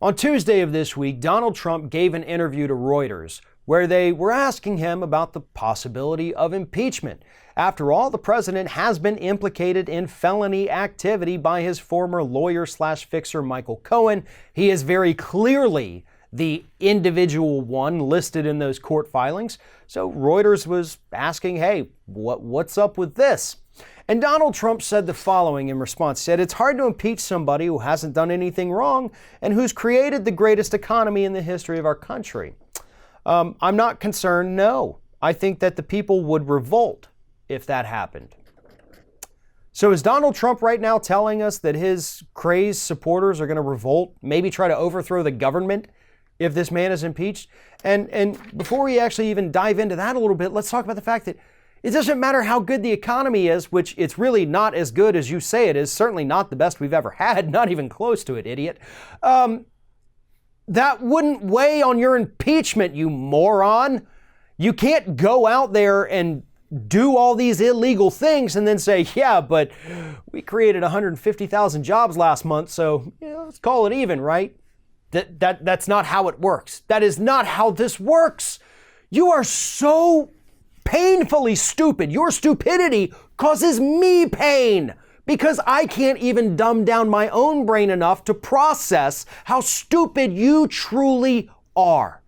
On Tuesday of this week, Donald Trump gave an interview to Reuters where they were asking him about the possibility of impeachment. After all, the president has been implicated in felony activity by his former lawyer/fixer Michael Cohen. He is very clearly the individual one listed in those court filings. So Reuters was asking, hey, what's up with this? And Donald Trump said the following in response. He said, it's hard to impeach somebody who hasn't done anything wrong and who's created the greatest economy in the history of our country. I'm not concerned, no. I think that the people would revolt if that happened. So is Donald Trump right now telling us that his crazed supporters are going to revolt, maybe try to overthrow the government if this man is impeached? And before we actually even dive into that a little bit, let's talk about the fact that it doesn't matter how good the economy is, which it's really not as good as you say it is, certainly not the best we've ever had, not even close to it, idiot. That wouldn't weigh on your impeachment, you moron. You can't go out there and do all these illegal things and then say, yeah, but we created 150,000 jobs last month, so let's call it even, right? That's not how it works. That is not how this works. You are so painfully stupid. Your stupidity causes me pain because I can't even dumb down my own brain enough to process how stupid you truly are.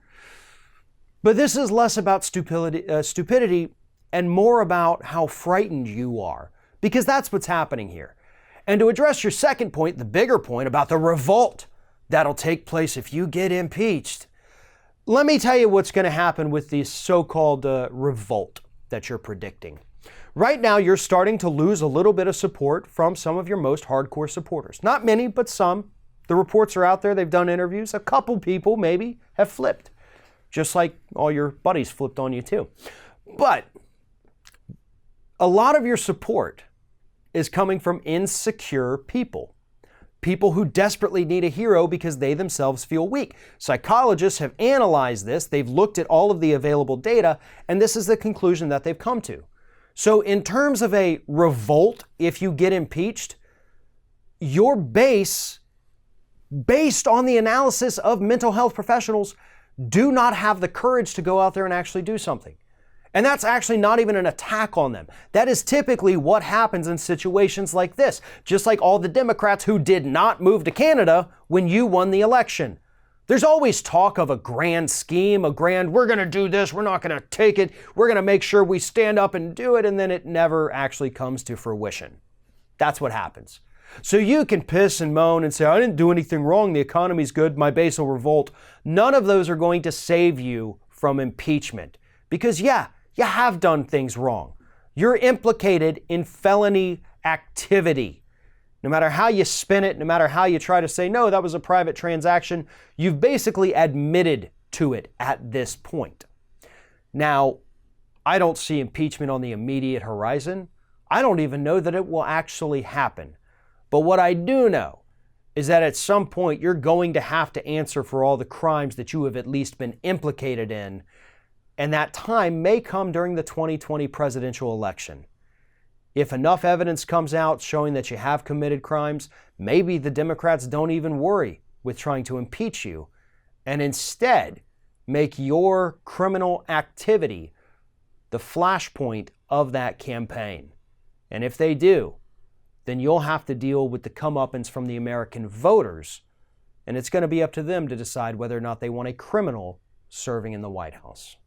But this is less about stupidity and more about how frightened you are, because that's what's happening here. And to address your second point, the bigger point about the revolt that'll take place if you get impeached, let me tell you what's going to happen with this so-called revolt that you're predicting. Right now, you're starting to lose a little bit of support from some of your most hardcore supporters. Not many, but some. The reports are out there. They've done interviews. A couple people maybe have flipped, just like all your buddies flipped on you too. But a lot of your support is coming from insecure people. People who desperately need a hero because they themselves feel weak. Psychologists have analyzed this. They've looked at all of the available data, and this is the conclusion that they've come to. So in terms of a revolt, if you get impeached, your base, based on the analysis of mental health professionals, do not have the courage to go out there and actually do something. And that's actually not even an attack on them. That is typically what happens in situations like this. Just like all the Democrats who did not move to Canada when you won the election. There's always talk of a grand scheme, we're going to do this, we're not going to take it, we're going to make sure we stand up and do it, and then it never actually comes to fruition. That's what happens. So you can piss and moan and say, I didn't do anything wrong, the economy's good, my base will revolt. None of those are going to save you from impeachment. Because yeah, you have done things wrong. You're implicated in felony activity. No matter how you spin it, no matter how you try to say, no, that was a private transaction, you've basically admitted to it at this point. Now, I don't see impeachment on the immediate horizon. I don't even know that it will actually happen. But what I do know is that at some point you're going to have to answer for all the crimes that you have at least been implicated in. And that time may come during the 2020 presidential election. If enough evidence comes out showing that you have committed crimes, maybe the Democrats don't even worry with trying to impeach you and instead make your criminal activity the flashpoint of that campaign. And if they do, then you'll have to deal with the comeuppance from the American voters, and it's going to be up to them to decide whether or not they want a criminal serving in the White House.